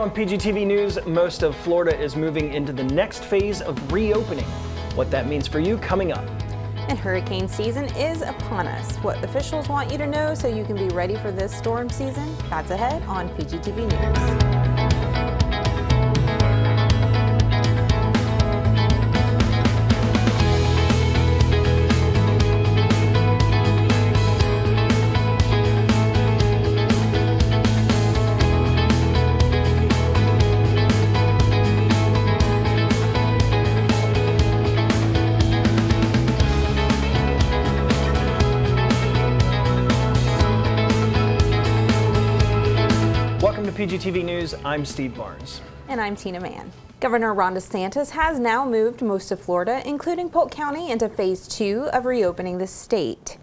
on PGTV News, most of Florida is moving into the next phase of reopening. What that means for you coming up. And hurricane season is upon us. What officials want you to know so you can be ready for this storm season, that's ahead on PGTV News. Welcome to PGTV News, I'm Steve Barnes. And I'm Tina Mann. Governor Ron DeSantis has now moved most of Florida, including Polk County, into Phase 2 of reopening the state.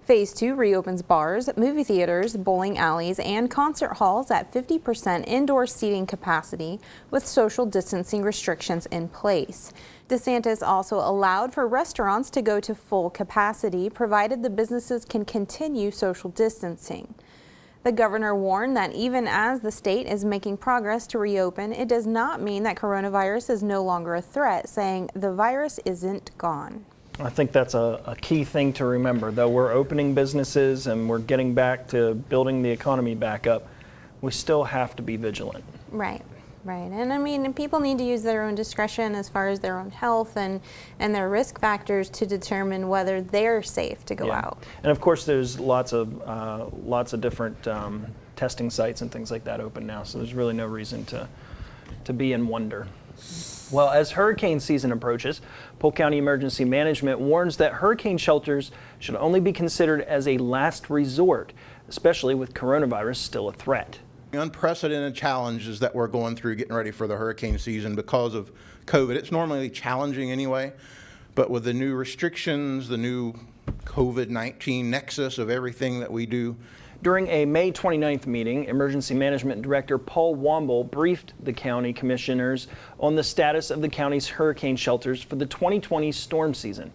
Phase 2 reopens bars, movie theaters, bowling alleys, and concert halls at 50% indoor seating capacity with social distancing restrictions in place. DeSantis also allowed for restaurants to go to full capacity, provided the businesses can continue social distancing. The governor warned that even as the state is making progress to reopen, it does not mean that coronavirus is no longer a threat, saying the virus isn't gone. I think that's a key thing to remember. Though we're opening businesses and we're getting back to building the economy back up, we still have to be vigilant. Right. And I mean, people need to use their own discretion as far as their own health and their risk factors to determine whether they're safe to go out. And of course, there's lots of different testing sites and things like that open now, so there's really no reason to be in wonder. Well, as hurricane season approaches, Polk County Emergency Management warns that hurricane shelters should only be considered as a last resort, especially with coronavirus still a threat. Unprecedented challenges that we're going through getting ready for the hurricane season because of COVID. It's normally challenging anyway, but with the new restrictions, the new COVID-19 nexus of everything that we do. During a May 29th meeting, Emergency Management Director Paul Womble briefed the county commissioners on the status of the county's hurricane shelters for the 2020 storm season.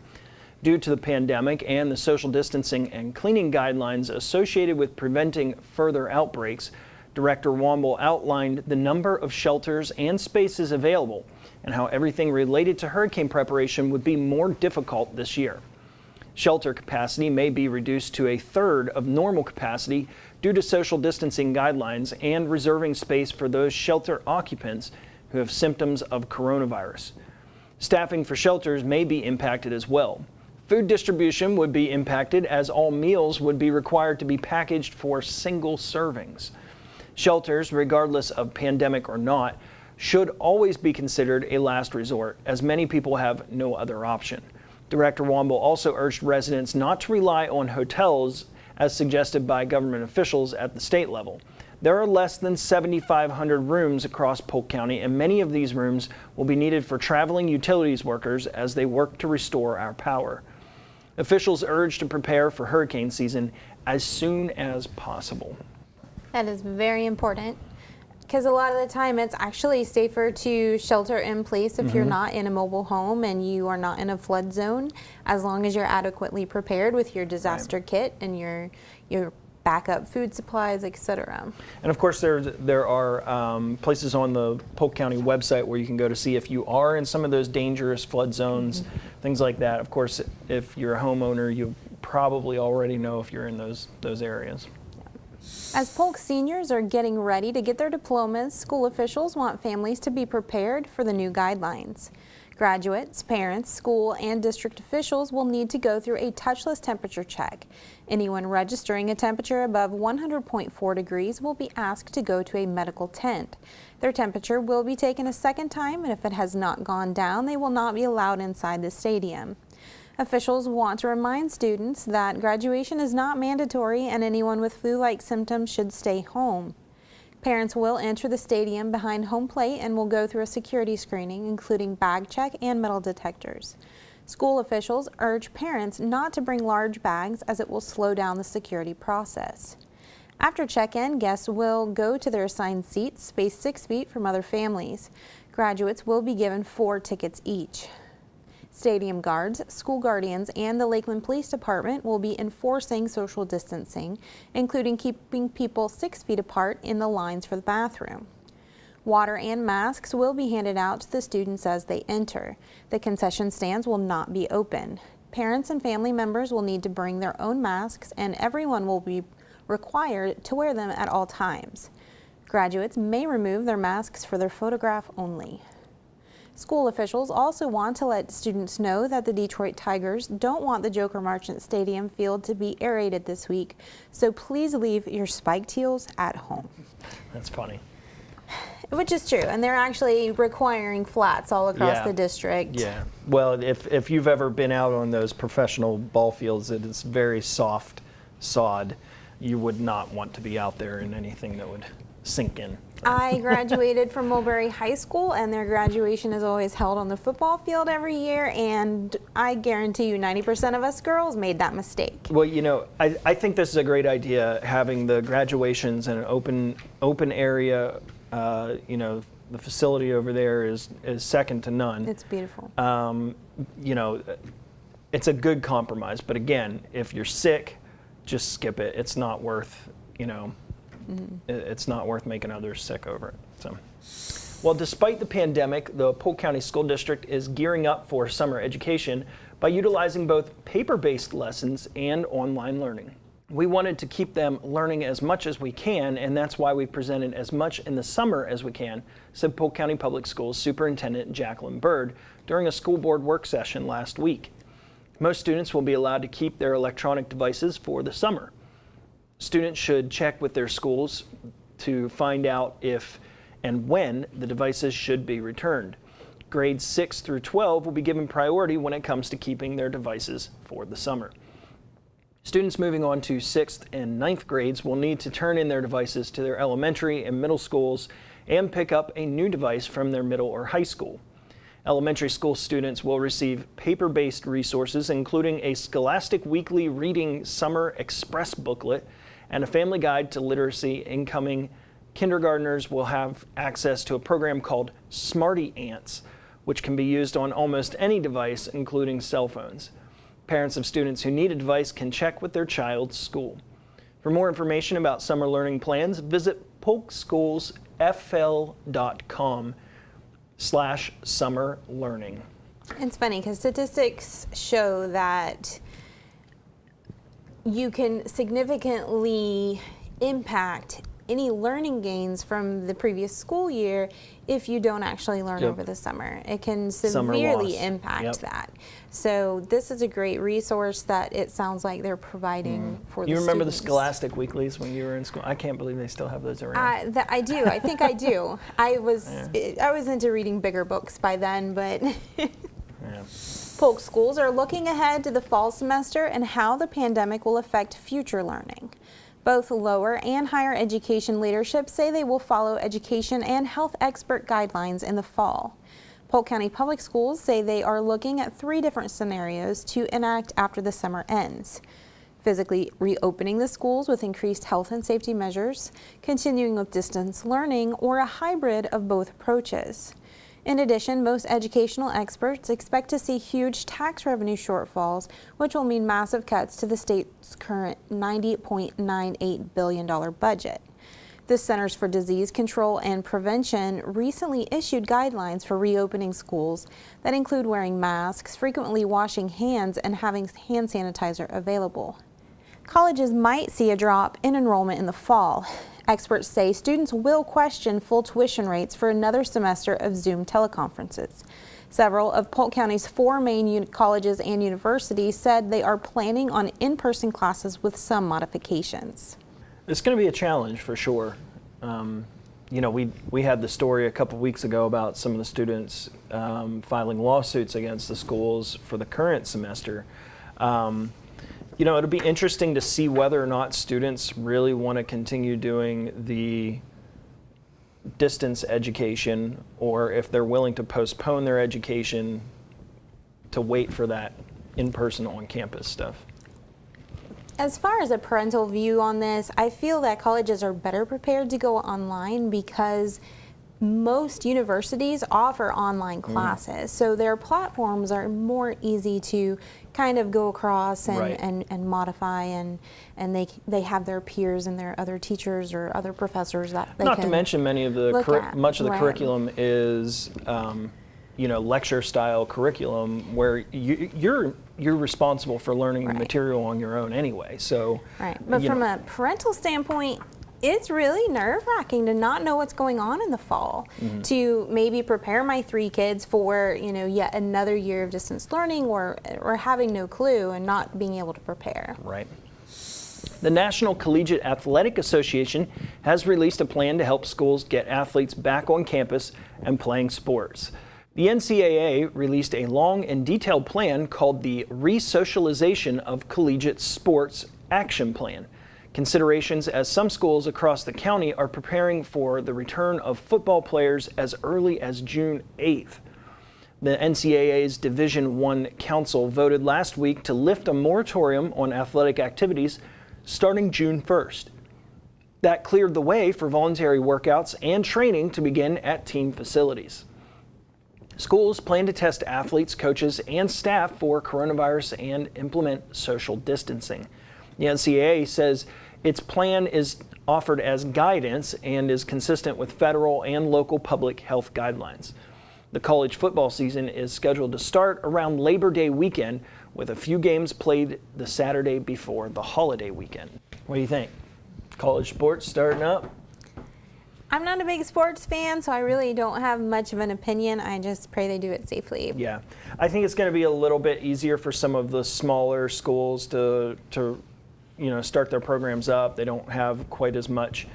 Due to the pandemic and the social distancing and cleaning guidelines associated with preventing further outbreaks, Director Womble outlined the number of shelters and spaces available and how everything related to hurricane preparation would be more difficult this year. Shelter capacity may be reduced to a third of normal capacity due to social distancing guidelines and reserving space for those shelter occupants who have symptoms of coronavirus. Staffing for shelters may be impacted as well. Food distribution would be impacted as all meals would be required to be packaged for single servings. Shelters, regardless of pandemic or not, should always be considered a last resort, as many people have no other option. Director Womble also urged residents not to rely on hotels, as suggested by government officials at the state level. There are less than 7,500 rooms across Polk County, and many of these rooms will be needed for traveling utilities workers as they work to restore our power. Officials urge to prepare for hurricane season as soon as possible. That is very important, because a lot of the time it's actually safer to shelter in place if you're not in a mobile home and you are not in a flood zone, as long as you're adequately prepared with your disaster kit and your backup food supplies, etc. And of course there are places on the Polk County website where you can go to see if you are in some of those dangerous flood zones, things like that. Of course, if you're a homeowner, you probably already know if you're in those areas. As Polk seniors are getting ready to get their diplomas, school officials want families to be prepared for the new guidelines. Graduates, parents, school, and district officials will need to go through a touchless temperature check. Anyone registering a temperature above 100.4 degrees will be asked to go to a medical tent. Their temperature will be taken a second time, and if it has not gone down, they will not be allowed inside the stadium. Officials want to remind students that graduation is not mandatory and anyone with flu-like symptoms should stay home. Parents will enter the stadium behind home plate and will go through a security screening, including bag check and metal detectors. School officials urge parents not to bring large bags as it will slow down the security process. After check-in, guests will go to their assigned seats, spaced 6 feet from other families. Graduates will be given 4 tickets each. Stadium guards, school guardians, and the Lakeland Police Department will be enforcing social distancing, including keeping people 6 feet apart in the lines for the bathroom. Water and masks will be handed out to the students as they enter. The concession stands will not be open. Parents and family members will need to bring their own masks, and everyone will be required to wear them at all times. Graduates may remove their masks for their photograph only. School officials also want to let students know that the Detroit Tigers don't want the Joker Marchant Stadium field to be aerated this week, so please leave your spiked heels at home. That's funny. Which is true, and they're actually requiring flats all across the district. Yeah. Well, if you've ever been out on those professional ball fields, it is very soft sod. You would not want to be out there in anything that would sink in. I graduated from Mulberry High School, and their graduation is always held on the football field every year, and I guarantee you 90% of us girls made that mistake. Well, you know, I think this is a great idea, having the graduations in an open area. You know, the facility over there is second to none. It's beautiful. You know, it's a good compromise, but again, if you're sick, just skip it. It's not worth, you know, it's not worth making others sick over it. So, well, despite the pandemic, the Polk County School District is gearing up for summer education by utilizing both paper-based lessons and online learning. We wanted to keep them learning as much as we can, and that's why we presented as much in the summer as we can, said Polk County Public Schools Superintendent Jacqueline Bird during a school board work session last week. Most students will be allowed to keep their electronic devices for the summer. Students should check with their schools to find out if and when the devices should be returned. Grades 6 through 12 will be given priority when it comes to keeping their devices for the summer. Students moving on to 6th and 9th grades will need to turn in their devices to their elementary and middle schools and pick up a new device from their middle or high school. Elementary school students will receive paper-based resources, including a Scholastic Weekly Reading Summer Express booklet and a family guide to literacy. Incoming kindergartners will have access to a program called Smarty Ants, which can be used on almost any device, including cell phones. Parents of students who need a device can check with their child's school. For more information about summer learning plans, visit polkschoolsfl.com/summer learning. It's funny because statistics show that you can significantly impact any learning gains from the previous school year if you don't actually learn over the summer. It can severely impact that. So this is a great resource that it sounds like they're providing for the students. You remember the Scholastic Weeklies when you were in school? I can't believe they still have those around. I do. I think I do. I was into reading bigger books by then, but Polk schools are looking ahead to the fall semester and how the pandemic will affect future learning. Both lower and higher education leadership say they will follow education and health expert guidelines in the fall. Polk County Public Schools say they are looking at 3 different scenarios to enact after the summer ends. Physically reopening the schools with increased health and safety measures, continuing with distance learning, or a hybrid of both approaches. In addition, most educational experts expect to see huge tax revenue shortfalls, which will mean massive cuts to the state's current $90.98 billion budget. The Centers for Disease Control and Prevention recently issued guidelines for reopening schools that include wearing masks, frequently washing hands, and having hand sanitizer available. Colleges might see a drop in enrollment in the fall. Experts say students will question full tuition rates for another semester of Zoom teleconferences. Several of Polk County's 4 main colleges and universities said they are planning on in-person classes with some modifications. It's going to be a challenge for sure. You know, we had the story a couple weeks ago about some of the students filing lawsuits against the schools for the current semester. You know, it'll be interesting to see whether or not students really want to continue doing the distance education, or if they're willing to postpone their education to wait for that in-person on-campus stuff. As far as a parental view on this, I feel that colleges are better prepared to go online because most universities offer online classes, so their platforms are more easy to kind of go across and, Right. and modify, and they have their peers and their other teachers or other professors that they Not can to mention many of the look at. much of the Right. curriculum is lecture style curriculum where you're responsible for learning the Right. material on your own anyway. So Right, but you from know, a parental standpoint, it's really nerve-wracking to not know what's going on in the fall, to maybe prepare my 3 kids for, yet another year of distance learning, or having no clue and not being able to prepare. right. The National Collegiate Athletic Association has released a plan to help schools get athletes back on campus and playing sports. The NCAA released a long and detailed plan called the Resocialization of Collegiate Sports Action Plan. Considerations as some schools across the county are preparing for the return of football players as early as June 8th. The NCAA's Division I Council voted last week to lift a moratorium on athletic activities starting June 1st. That cleared the way for voluntary workouts and training to begin at team facilities. Schools plan to test athletes, coaches, and staff for coronavirus and implement social distancing. The NCAA says its plan is offered as guidance and is consistent with federal and local public health guidelines. The college football season is scheduled to start around Labor Day weekend, with a few games played the Saturday before the holiday weekend. What do you think? College sports starting up? I'm not a big sports fan, so I really don't have much of an opinion. I just pray they do it safely. Yeah, I think it's going to be a little bit easier for some of the smaller schools to start their programs up. They don't have quite as much,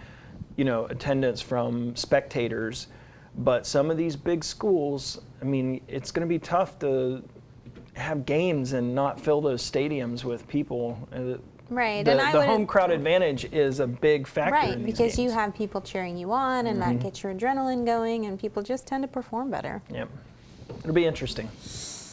attendance from spectators. But some of these big schools, I mean, it's going to be tough to have games and not fill those stadiums with people. Right, The and I the would home crowd advantage is a big factor right, in these because you games. have people cheering you on, and that gets your adrenaline going, and people just tend to perform better. Yep, it'll be interesting.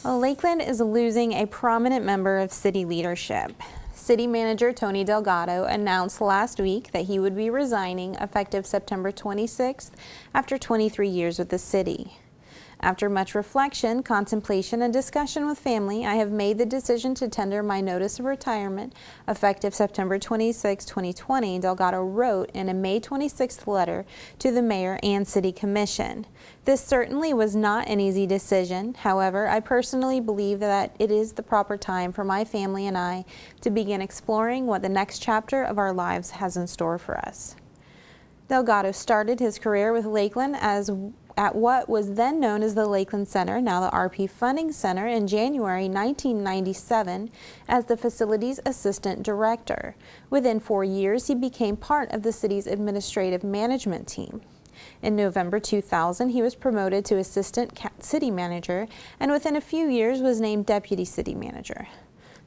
Well, Lakeland is losing a prominent member of city leadership. City Manager Tony Delgado announced last week that he would be resigning effective September 26th after 23 years with the city. After much reflection, contemplation, and discussion with family, I have made the decision to tender my notice of retirement effective September 26, 2020, Delgado wrote in a May 26th letter to the mayor and city commission. This certainly was not an easy decision. However, I personally believe that it is the proper time for my family and I to begin exploring what the next chapter of our lives has in store for us. Delgado started his career with Lakeland at what was then known as the Lakeland Center, now the RP Funding Center, in January 1997 as the facilities assistant director. Within 4 years, he became part of the city's administrative management team. In November 2000, he was promoted to assistant city manager, and within a few years was named deputy city manager.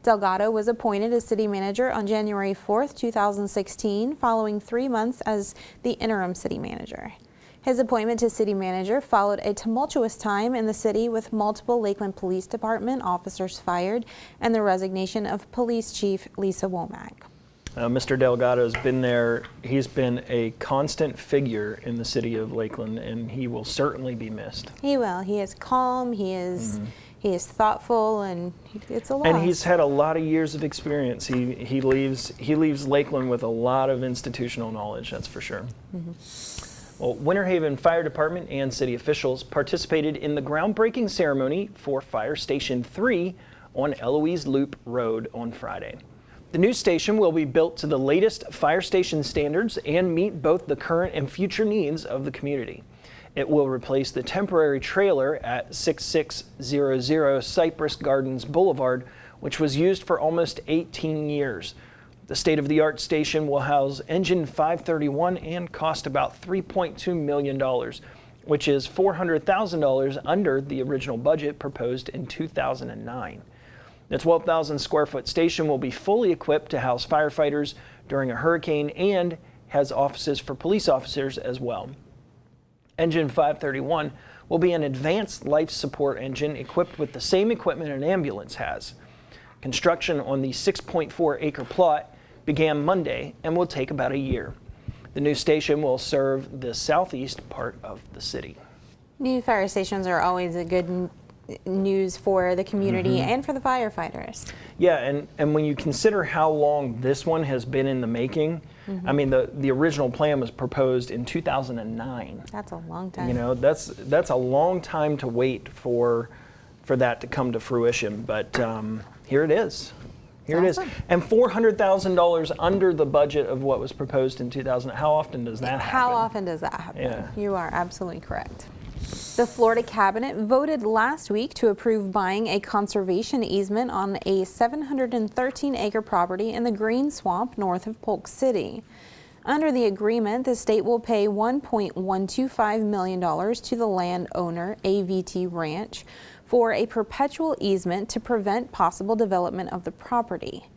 Delgado was appointed as city manager on January 4, 2016, following 3 months as the interim city manager. His appointment to city manager followed a tumultuous time in the city with multiple Lakeland Police Department officers fired and the resignation of Police Chief Lisa Womack. Mr. Delgado's been there. He's been a constant figure in the city of Lakeland, and he will certainly be missed. He will. He is calm. He is thoughtful, and it's a loss. And he's had a lot of years of experience. He leaves Lakeland with a lot of institutional knowledge, that's for sure. Well, Winter Haven Fire Department and city officials participated in the groundbreaking ceremony for Fire Station 3 on Eloise Loop Road on Friday. The new station will be built to the latest fire station standards and meet both the current and future needs of the community. It will replace the temporary trailer at 6600 Cypress Gardens Boulevard, which was used for almost 18 years. The state-of-the-art station will house engine 531 and cost about $3.2 million, which is $400,000 under the original budget proposed in 2009. The 12,000 square foot station will be fully equipped to house firefighters during a hurricane and has offices for police officers as well. Engine 531 will be an advanced life support engine equipped with the same equipment an ambulance has. Construction on the 6.4 acre plot began Monday and will take about a year. The new station will serve the southeast part of the city. New fire stations are always a good news for the community and for the firefighters. Yeah, and when you consider how long this one has been in the making, I mean, the original plan was proposed in 2009. That's a long time. You know, that's a long time to wait for that to come to fruition, but here it is. Here it is. Awesome. And $400,000 under the budget of what was proposed in 2000. How often does that happen? How often does that happen? Yeah. You are absolutely correct. The Florida Cabinet voted last week to approve buying a conservation easement on a 713-acre property in the Green Swamp north of Polk City. Under the agreement, the state will pay $1.125 million to the landowner, AVT Ranch, for a perpetual easement to prevent possible development of the property.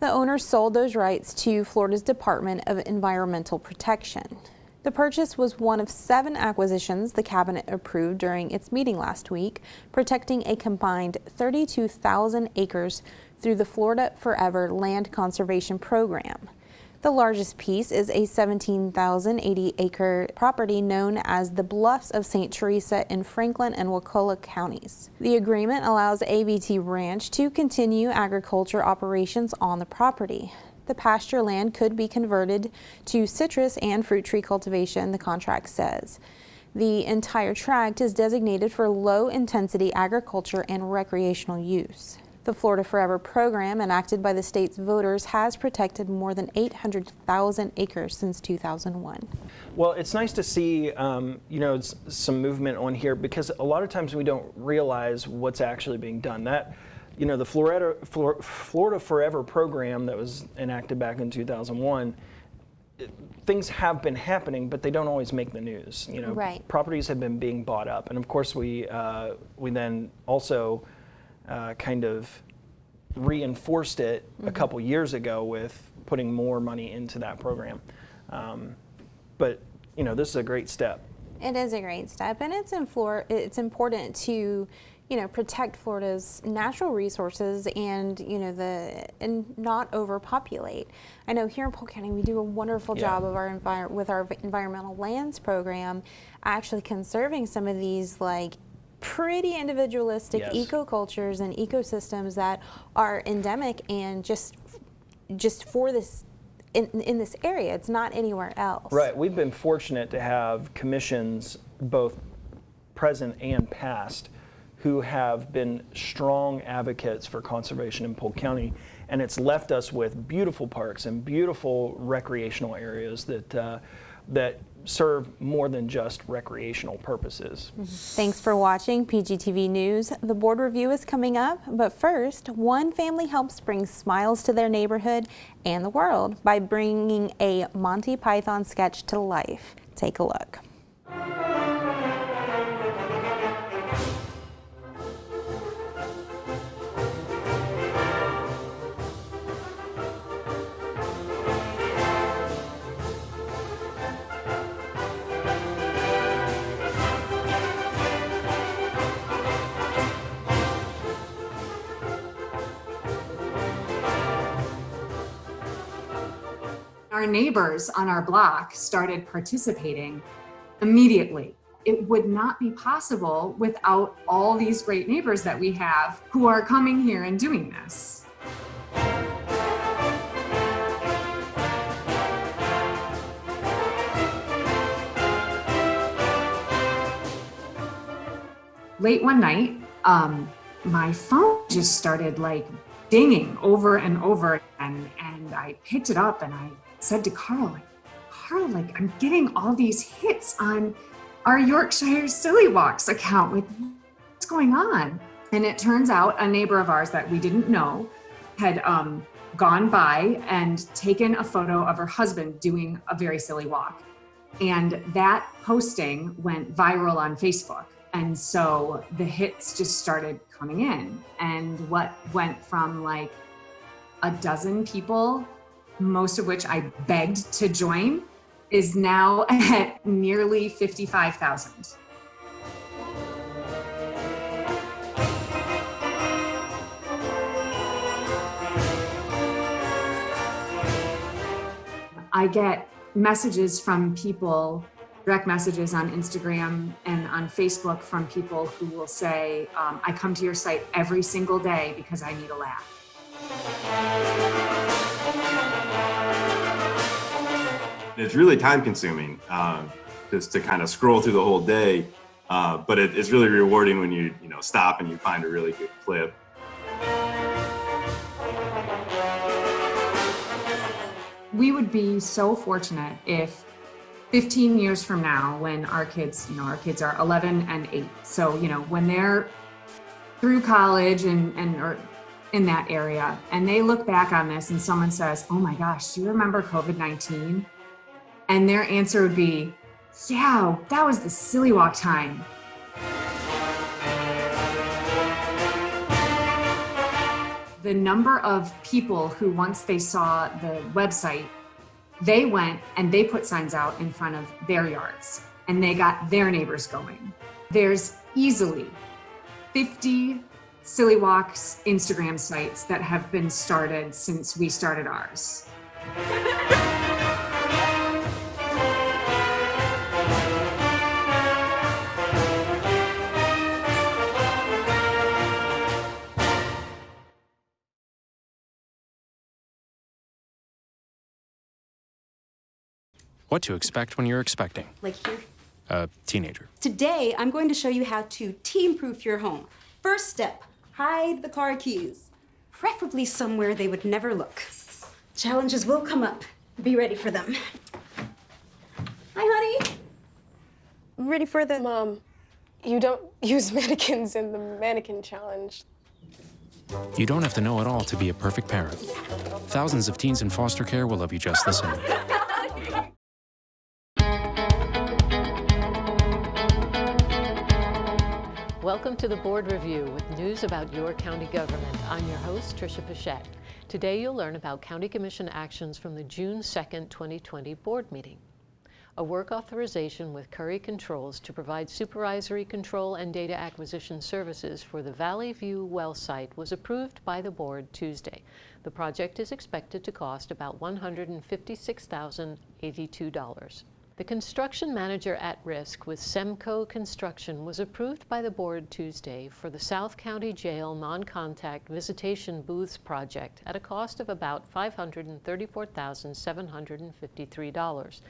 The owner sold those rights to Florida's Department of Environmental Protection. The purchase was one of 7 acquisitions the Cabinet approved during its meeting last week, protecting a combined 32,000 acres through the Florida Forever Land Conservation Program. The largest piece is a 17,080-acre property known as the Bluffs of St. Teresa in Franklin and Wakulla counties. The agreement allows AVT Ranch to continue agriculture operations on the property. The pasture land could be converted to citrus and fruit tree cultivation, the contract says. The entire tract is designated for low-intensity agriculture and recreational use. The Florida Forever program, enacted by the state's voters, has protected more than 800,000 acres since 2001. Well, it's nice to see, some movement on here, because a lot of times we don't realize what's actually being done. The Florida Forever program that was enacted back in 2001, things have been happening, but they don't always make the news. Right. Properties have been being bought up, and of course we then also kind of reinforced it a couple years ago with putting more money into that program. But this is a great step. It is a great step, and it's important to protect Florida's natural resources and and not overpopulate. I know here in Polk County we do a wonderful job of with our environmental lands program, actually conserving some of these pretty individualistic ecocultures and ecosystems that are endemic and just for this in this area. It's not anywhere else. Right. We've been fortunate to have commissions, both present and past, who have been strong advocates for conservation in Polk County, and it's left us with beautiful parks and beautiful recreational areas that serve more than just recreational purposes. Thanks for watching PGTV News. The board review is coming up, but first, one family helps bring smiles to their neighborhood and the world by bringing a Monty Python sketch to life. Take a look. Our neighbors on our block started participating immediately. It would not be possible without all these great neighbors that we have who are coming here and doing this. Late one night, my phone just started dinging over and over, and I picked it up and I said to Carl, I'm getting all these hits on our Yorkshire Silly Walks account. What's going on? And it turns out a neighbor of ours that we didn't know had gone by and taken a photo of her husband doing a very silly walk. And that posting went viral on Facebook. And so the hits just started coming in. And what went from a dozen people, most of which I begged to join, is now at nearly 55,000. I get messages from people, direct messages on Instagram and on Facebook from people who will say, I come to your site every single day because I need a laugh. It's really time consuming just to kind of scroll through the whole day, but it's really rewarding when you stop and you find a really good clip. We would be so fortunate if 15 years from now, when our kids are 11 and 8. So, when they're through college and or in that area, and they look back on this and someone says, oh my gosh, do you remember COVID-19? And their answer would be, yeah, that was the silly walk time. The number of people who, once they saw the website, they went and they put signs out in front of their yards and they got their neighbors going. There's easily 50 Silly Walks Instagram sites that have been started since we started ours. What to expect when you're expecting. Like here? A teenager. Today, I'm going to show you how to teen-proof your home. First step, hide the car keys. Preferably somewhere they would never look. Challenges will come up. Be ready for them. Hi, honey. Ready for the... Mom, you don't use mannequins in the mannequin challenge. You don't have to know it all to be a perfect parent. Thousands of teens in foster care will love you just the same. Welcome to the Board Review with news about your county government. I'm your host, Tricia Pichette. Today you'll learn about County Commission actions from the June 2nd, 2020 board meeting. A work authorization with Curry Controls to provide supervisory control and data acquisition services for the Valley View well site was approved by the board Tuesday. The project is expected to cost about $156,082. The construction manager at risk with Semco Construction was approved by the board Tuesday for the South County Jail non-contact visitation booths project at a cost of about $534,753.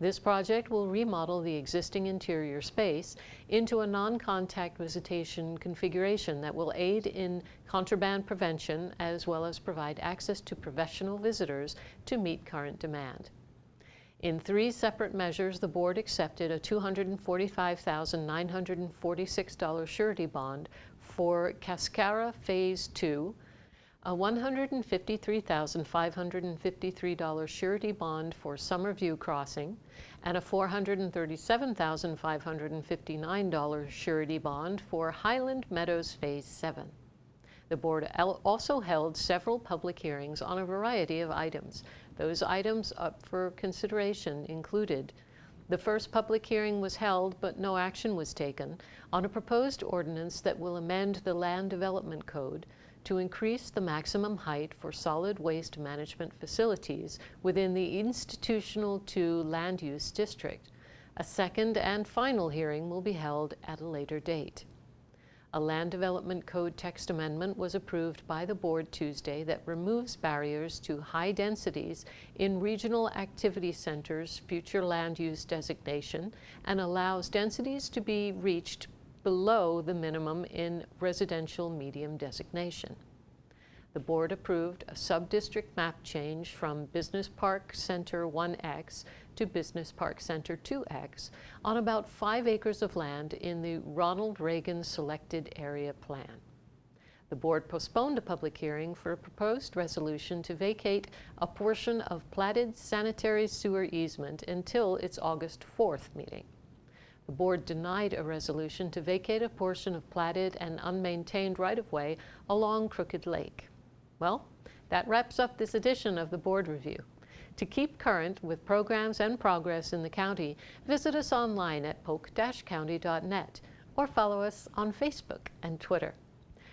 This project will remodel the existing interior space into a non-contact visitation configuration that will aid in contraband prevention as well as provide access to professional visitors to meet current demand. In 3 separate measures, the board accepted a $245,946 surety bond for Cascara Phase 2, a $153,553 surety bond for Summerview Crossing, and a $437,559 surety bond for Highland Meadows Phase 7. The board also held several public hearings on a variety of items. Those items up for consideration included: the first public hearing was held, but no action was taken, on a proposed ordinance that will amend the Land Development Code to increase the maximum height for solid waste management facilities within the Institutional 2 Land Use District. A second and final hearing will be held at a later date. A Land Development Code text amendment was approved by the board Tuesday that removes barriers to high densities in regional activity centers' future land use designation and allows densities to be reached below the minimum in residential medium designation. The board approved a sub-district map change from Business Park Center 1X to Business Park Center 2X on about 5 acres of land in the Ronald Reagan Selected Area Plan. The board postponed a public hearing for a proposed resolution to vacate a portion of platted sanitary sewer easement until its August 4th meeting. The board denied a resolution to vacate a portion of platted and unmaintained right-of-way along Crooked Lake. Well, that wraps up this edition of the Board Review. To keep current with programs and progress in the county, visit us online at polk-county.net or follow us on Facebook and Twitter.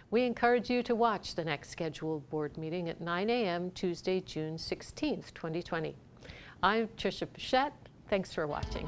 We encourage you to watch the next scheduled board meeting at 9 a.m. Tuesday, June 16th, 2020. I'm Tricia Pichette. Thanks for watching.